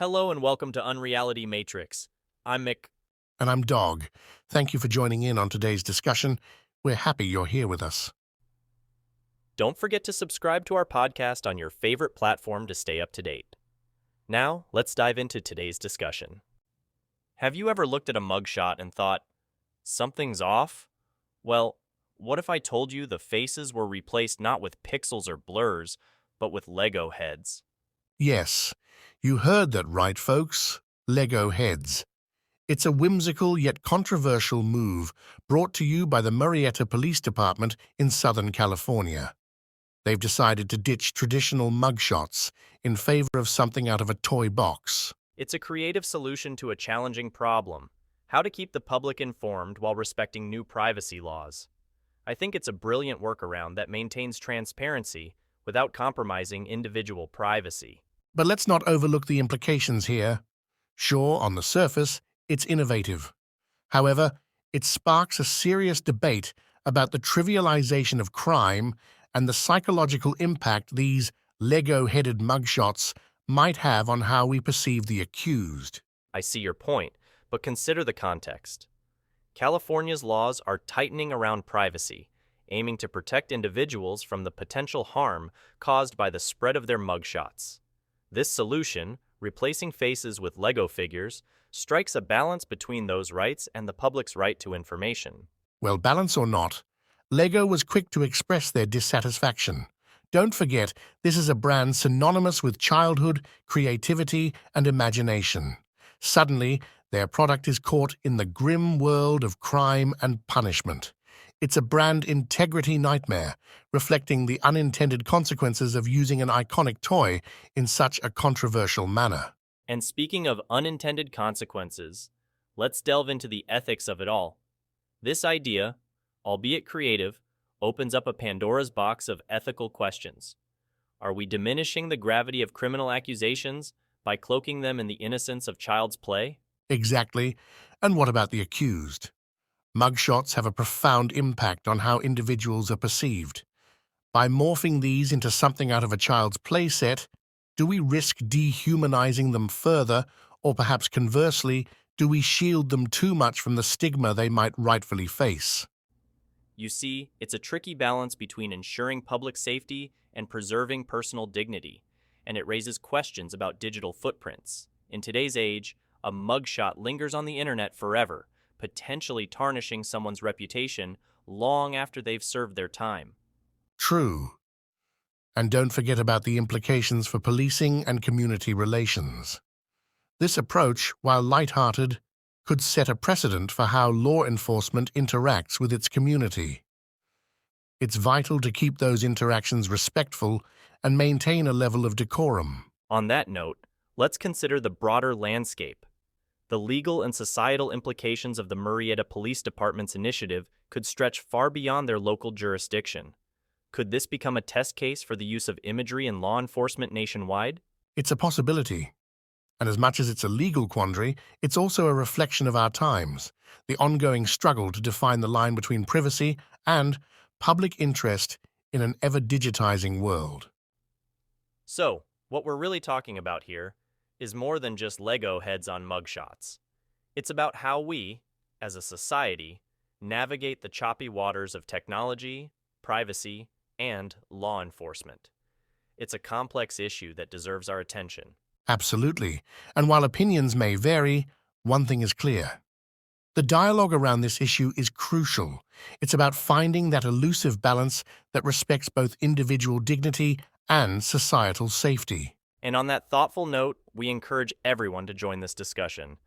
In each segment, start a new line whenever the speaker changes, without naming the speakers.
Hello and welcome to Unreality Matrix. I'm Mick.
And I'm Dog. Thank you for joining in on today's discussion. We're happy you're here with us.
Don't forget to subscribe to our podcast on your favorite platform to stay up to date. Now, let's dive into today's discussion. Have you ever looked at a mugshot and thought, something's off? Well, what if I told you the faces were replaced not with pixels or blurs, but with Lego heads?
Yes, you heard that right, folks. Lego heads. It's a whimsical yet controversial move brought to you by the Miraeta Police Department in Southern California. They've decided to ditch traditional mugshots in favor of something out of a toy box.
It's a creative solution to a challenging problem: how to keep the public informed while respecting new privacy laws. I think it's a brilliant workaround that maintains transparency without compromising individual privacy.
But let's not overlook the implications here. Sure, on the surface, it's innovative. However, it sparks a serious debate about the trivialization of crime and the psychological impact these Lego-headed mugshots might have on how we perceive the accused.
I see your point, but consider the context. California's laws are tightening around privacy, aiming to protect individuals from the potential harm caused by the spread of their mugshots. This solution, replacing faces with Lego figures, strikes a balance between those rights and the public's right to information.
Well, balance or not, Lego was quick to express their dissatisfaction. Don't forget, this is a brand synonymous with childhood, creativity, and imagination. Suddenly, their product is caught in the grim world of crime and punishment. It's a brand integrity nightmare, reflecting the unintended consequences of using an iconic toy in such a controversial manner.
And speaking of unintended consequences, let's delve into the ethics of it all. This idea, albeit creative, opens up a Pandora's box of ethical questions. Are we diminishing the gravity of criminal accusations by cloaking them in the innocence of child's play?
Exactly. And what about the accused? Mugshots have a profound impact on how individuals are perceived. By morphing these into something out of a child's playset, do we risk dehumanizing them further, or perhaps conversely, do we shield them too much from the stigma they might rightfully face?
You see, it's a tricky balance between ensuring public safety and preserving personal dignity, and it raises questions about digital footprints. In today's age, a mugshot lingers on the internet forever, potentially tarnishing someone's reputation long after they've served their time.
True. And don't forget about the implications for policing and community relations. This approach, while light-hearted, could set a precedent for how law enforcement interacts with its community. It's vital to keep those interactions respectful and maintain a level of decorum.
On that note, let's consider the broader landscape. The legal and societal implications of the Miraeta Police Department's initiative could stretch far beyond their local jurisdiction. Could this become a test case for the use of imagery in law enforcement nationwide?
It's a possibility. And as much as it's a legal quandary, it's also a reflection of our times, the ongoing struggle to define the line between privacy and public interest in an ever-digitizing world.
So, what we're really talking about here is more than just Lego heads on mugshots. It's about how we, as a society, navigate the choppy waters of technology, privacy, and law enforcement. It's a complex issue that deserves our attention.
Absolutely. And while opinions may vary, one thing is clear. The dialogue around this issue is crucial. It's about finding that elusive balance that respects both individual dignity and societal safety.
And on that thoughtful note, we encourage everyone to join this discussion.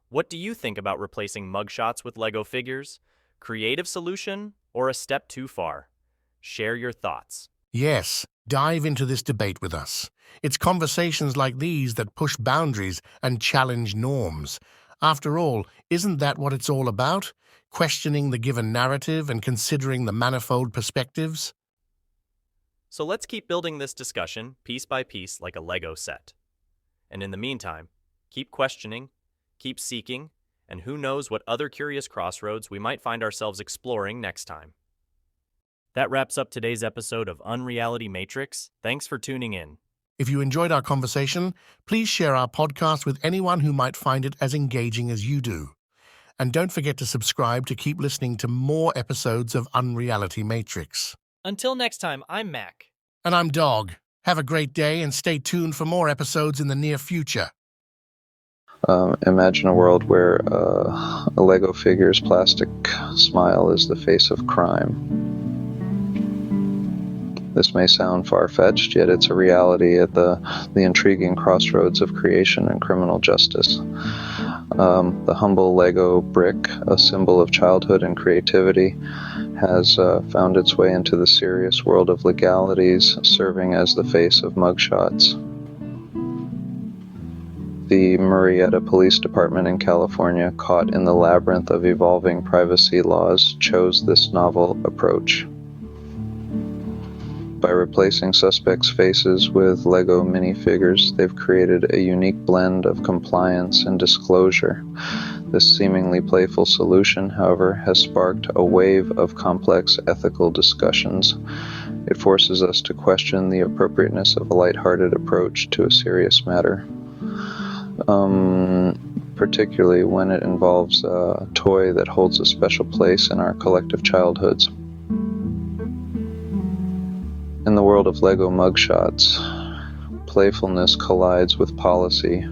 What do you think about replacing mugshots with Lego figures? Creative solution or a step too far? Share your thoughts.
Yes, dive into this debate with us. It's conversations like these that push boundaries and challenge norms. After all, isn't that what it's all about? Questioning the given narrative and considering the manifold perspectives?
So let's keep building this discussion piece by piece like a Lego set. And in the meantime, keep questioning, keep seeking, and who knows what other curious crossroads we might find ourselves exploring next time. That wraps up today's episode of Unreality Matrix. Thanks for tuning in.
If you enjoyed our conversation, please share our podcast with anyone who might find it as engaging as you do. And don't forget to subscribe to keep listening to more episodes of Unreality Matrix.
Until next time, I'm Mac.
And I'm Dog. Have a great day and stay tuned for more episodes in the near future.
Imagine a world where a Lego figure's plastic smile is the face of crime. This may sound far-fetched, yet it's a reality at the intriguing crossroads of creation and criminal justice. The humble Lego brick, a symbol of childhood and creativity, has found its way into the serious world of legalities, serving as the face of mugshots. The Miraeta Police Department in California, caught in the labyrinth of evolving privacy laws, chose this novel approach. By replacing suspects' faces with Lego minifigures, they've created a unique blend of compliance and disclosure. This seemingly playful solution, however, has sparked a wave of complex ethical discussions. It forces us to question the appropriateness of a lighthearted approach to a serious matter, particularly when it involves a toy that holds a special place in our collective childhoods. In the world of Lego mugshots, playfulness collides with policy,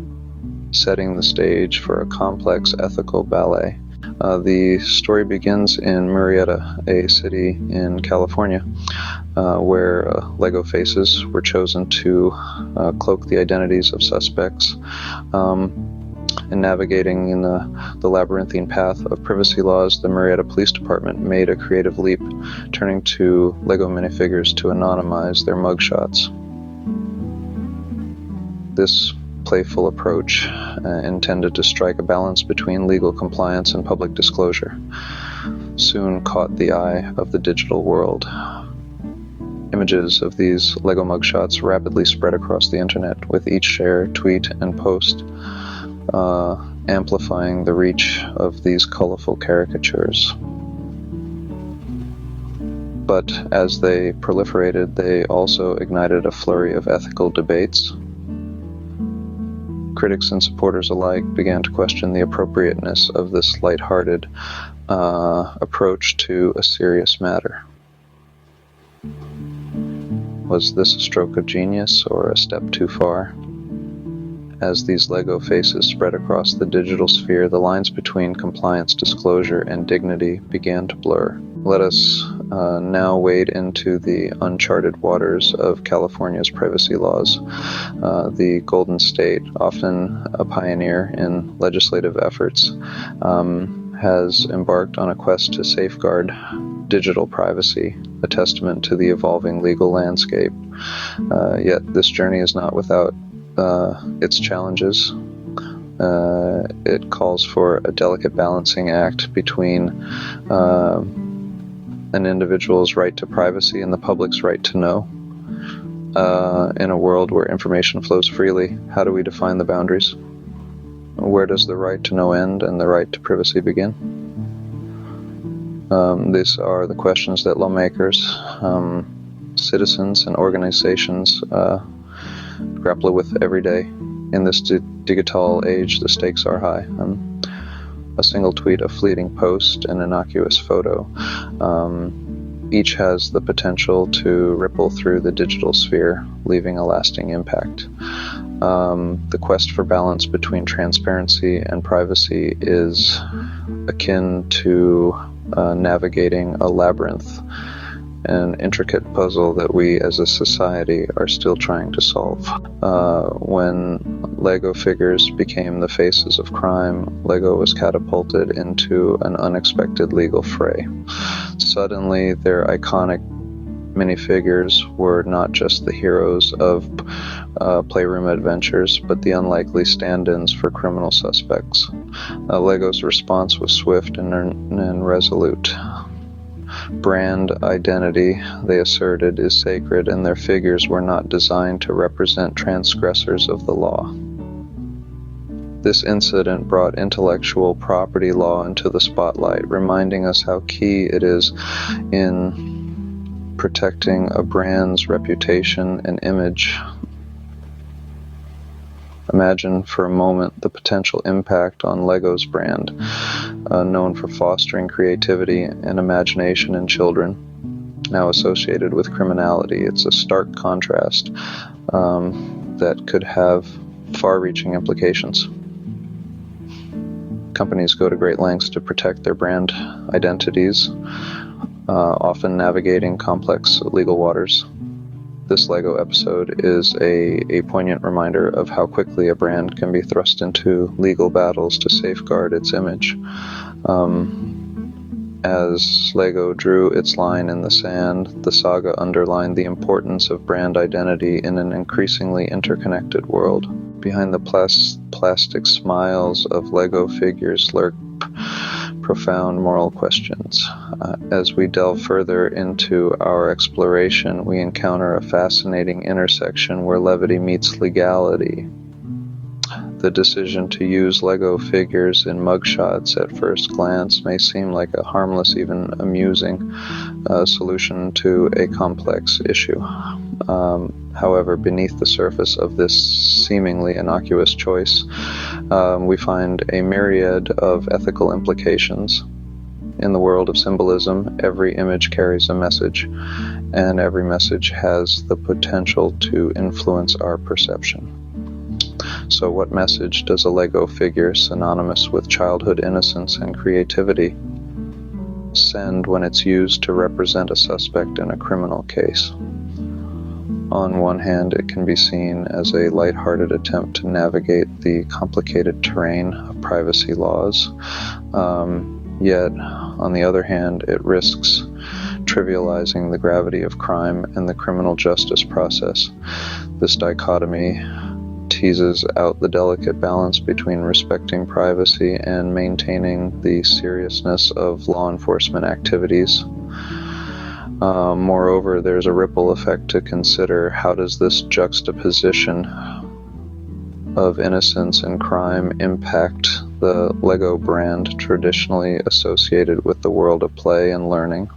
setting the stage for a complex ethical ballet. The story begins in Miraeta, a city in California, where Lego faces were chosen to cloak the identities of suspects. In navigating in the labyrinthine path of privacy laws, the Miraeta Police Department made a creative leap, turning to Lego minifigures to anonymize their mugshots. This playful approach, intended to strike a balance between legal compliance and public disclosure, soon caught the eye of the digital world. Images of these Lego mugshots rapidly spread across the internet, with each share, tweet, and post amplifying the reach of these colorful caricatures. But as they proliferated, they also ignited a flurry of ethical debates. Critics and supporters alike began to question the appropriateness of this lighthearted approach to a serious matter. Was this a stroke of genius or a step too far? As these Lego faces spread across the digital sphere, the lines between compliance, disclosure, and dignity began to blur. Let us now wade into the uncharted waters of California's privacy laws. The Golden State, often a pioneer in legislative efforts, has embarked on a quest to safeguard digital privacy, a testament to the evolving legal landscape. Yet this journey is not without its challenges. It calls for a delicate balancing act between an individual's right to privacy and the public's right to know. In a world where information flows freely, how do we define the boundaries? Where does the right to know end and the right to privacy begin? These are the questions that lawmakers, citizens, and organizations grapple with every day. In this digital age, the stakes are high. A single tweet, a fleeting post, an innocuous photo, each has the potential to ripple through the digital sphere, leaving a lasting impact. The quest for balance between transparency and privacy is akin to navigating a labyrinth, an intricate puzzle that we as a society are still trying to solve. When Lego figures became the faces of crime, Lego was catapulted into an unexpected legal fray. Suddenly, their iconic minifigures were not just the heroes of playroom adventures, but the unlikely stand-ins for criminal suspects. Lego's response was swift and resolute. Brand identity, they asserted, is sacred, and their figures were not designed to represent transgressors of the law. This incident brought intellectual property law into the spotlight, reminding us how key it is in protecting a brand's reputation and image. Imagine for a moment the potential impact on Lego's brand, known for fostering creativity and imagination in children, now associated with criminality. It's a stark contrast that could have far-reaching implications. Companies go to great lengths to protect their brand identities, often navigating complex legal waters. This Lego episode is a poignant reminder of how quickly a brand can be thrust into legal battles to safeguard its image. As Lego drew its line in the sand, the saga underlined the importance of brand identity in an increasingly interconnected world. Behind the plastic smiles of Lego figures lurk profound moral questions. As we delve further into our exploration, we encounter a fascinating intersection where levity meets legality. The decision to use Lego figures in mugshots at first glance may seem like a harmless, even amusing solution to a complex issue. However, beneath the surface of this seemingly innocuous choice, we find a myriad of ethical implications. In the world of symbolism, every image carries a message, and every message has the potential to influence our perception. So what message does a Lego figure synonymous with childhood innocence and creativity send when it's used to represent a suspect in a criminal case? On one hand, it can be seen as a lighthearted attempt to navigate the complicated terrain of privacy laws. Yet, on the other hand, it risks trivializing the gravity of crime and the criminal justice process. This dichotomy teases out the delicate balance between respecting privacy and maintaining the seriousness of law enforcement activities. Moreover, there's a ripple effect to consider. How does this juxtaposition of innocence and crime impact the Lego brand traditionally associated with the world of play and learning?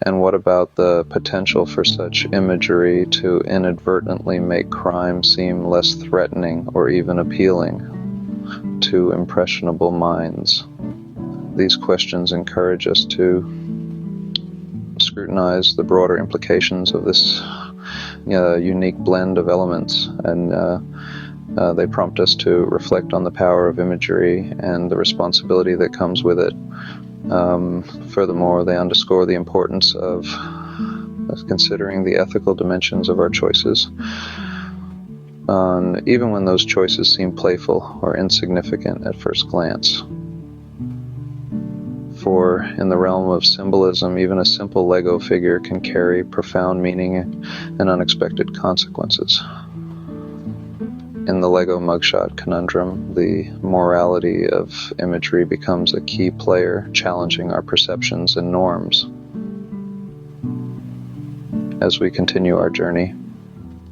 And what about the potential for such imagery to inadvertently make crime seem less threatening or even appealing to impressionable minds? These questions encourage us to scrutinize the broader implications of this unique blend of elements, and they prompt us to reflect on the power of imagery and the responsibility that comes with it. Furthermore, they underscore the importance of considering the ethical dimensions of our choices, even when those choices seem playful or insignificant at first glance. For in the realm of symbolism, even a simple Lego figure can carry profound meaning and unexpected consequences. In the Lego mugshot conundrum, the morality of imagery becomes a key player, challenging our perceptions and norms. As we continue our journey,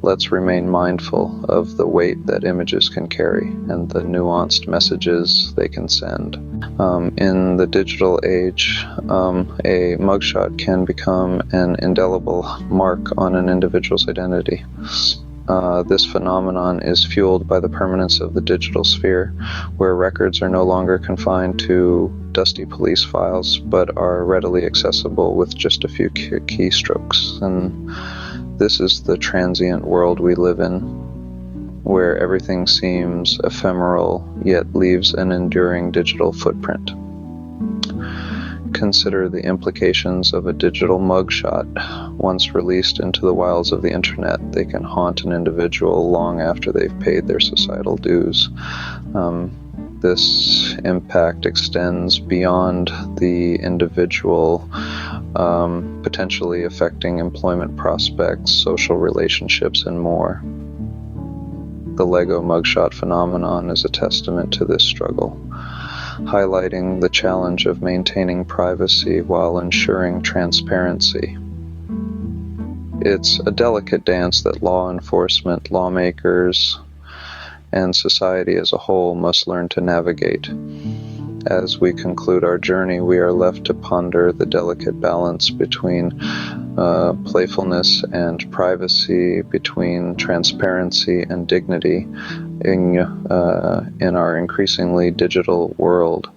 let's remain mindful of the weight that images can carry and the nuanced messages they can send. In the digital age, a mugshot can become an indelible mark on an individual's identity. This phenomenon is fueled by the permanence of the digital sphere, where records are no longer confined to dusty police files, but are readily accessible with just a few keystrokes. And this is the transient world we live in, where everything seems ephemeral, yet leaves an enduring digital footprint. Consider the implications of a digital mugshot. Once released into the wilds of the internet, they can haunt an individual long after they've paid their societal dues. This impact extends beyond the individual, potentially affecting employment prospects, social relationships, and more. The Lego mugshot phenomenon is a testament to this struggle, highlighting the challenge of maintaining privacy while ensuring transparency. It's a delicate dance that law enforcement, lawmakers, and society as a whole must learn to navigate. As we conclude our journey, we are left to ponder the delicate balance between playfulness and privacy, between transparency and dignity in our increasingly digital world.